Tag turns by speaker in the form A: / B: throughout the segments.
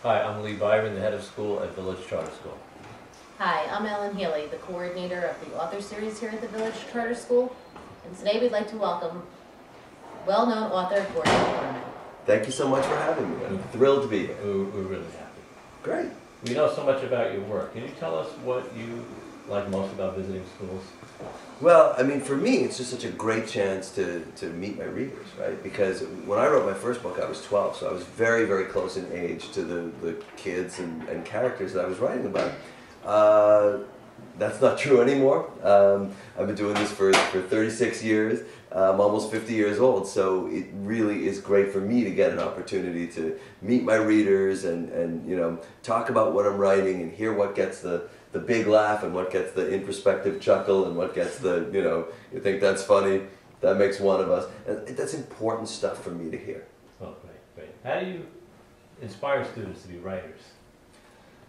A: Hi, I'm Lee Byron, the head of school at Village Charter School.
B: Hi, I'm Ellen Healy, the coordinator of the author series here at the Village Charter School. And today we'd like to welcome well-known author Korman.
C: Thank you so much for having me. I'm thrilled to be here.
A: We're really happy.
C: Great.
A: We know so much about your work. Can you tell us what you like most about visiting schools?
C: Well, I mean, for me, it's just such a great chance to meet my readers, right? Because when I wrote my first book, I was 12, so I was very, very close in age to the kids and characters that I was writing about. That's not true anymore. I've been doing this for 36 years. I'm almost 50 years old, so it really is great for me to get an opportunity to meet my readers and you know, talk about what I'm writing and hear what gets the big laugh and what gets the introspective chuckle and what gets the, you know, you think that's funny, that makes one of us. And that's important stuff for me to hear.
A: Oh, great. How do you inspire students to be writers?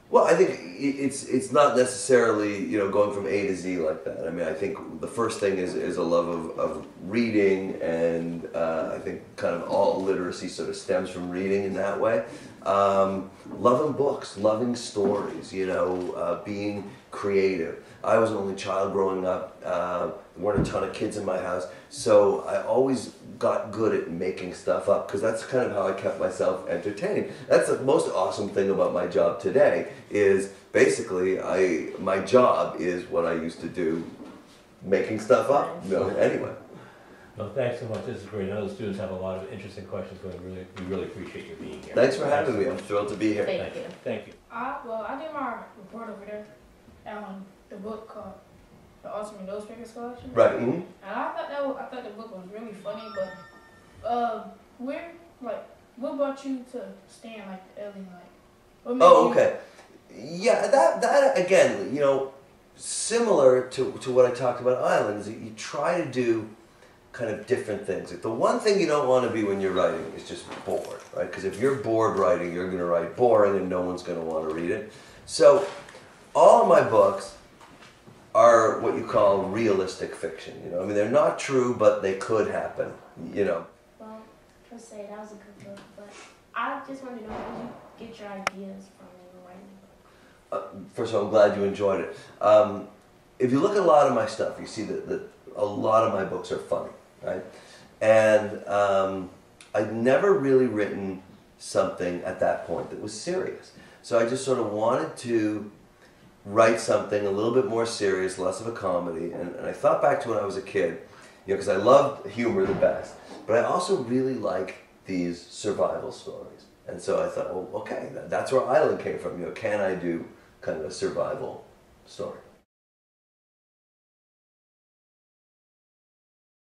C: Well, I think it's not necessarily, you know, going from A to Z like that. I mean, I think the first thing is a love of reading, and I think kind of all literacy sort of stems from reading in that way. Loving books, loving stories, you know, being creative. I was an only child growing up. There weren't a ton of kids in my house, so I always got good at making stuff up because that's kind of how I kept myself entertained. That's the most awesome thing about my job today is basically my job is what I used to do, making stuff up. You know, anyway.
A: Well, thanks so much. This is great. I know the students have a lot of interesting questions, but we really appreciate you being here.
C: Thanks for having me. I'm thrilled to be here.
B: Thank you.
A: Thank you.
D: I did my report over there on the book called The Ultimate Nose Pickers Collection.
C: Right. Mm-hmm.
D: And I thought the book was really funny, but what brought you to staying like the alien? Like, what made
C: Oh,
D: you-
C: okay. Yeah, that again, you know, similar to what I talked about islands, you try to do kind of different things. The one thing you don't want to be when you're writing is just bored, right? Because if you're bored writing, you're going to write boring and no one's going to want to read it. So all of my books are what you call realistic fiction. You know, I mean, they're not true, but they could happen. You know.
E: Well, per se, that was a good book, but I just wanted to know where you get your ideas from when you were writing the book.
C: First of all, I'm glad you enjoyed it. If you look at a lot of my stuff, you see that a lot of my books are funny, right? And I'd never really written something at that point that was serious. So I just sort of wanted to write something a little bit more serious, less of a comedy. And I thought back to when I was a kid, you know, because I loved humor the best, but I also really like these survival stories. And so I thought, well, okay, that's where Island came from. You know, can I do kind of a survival story?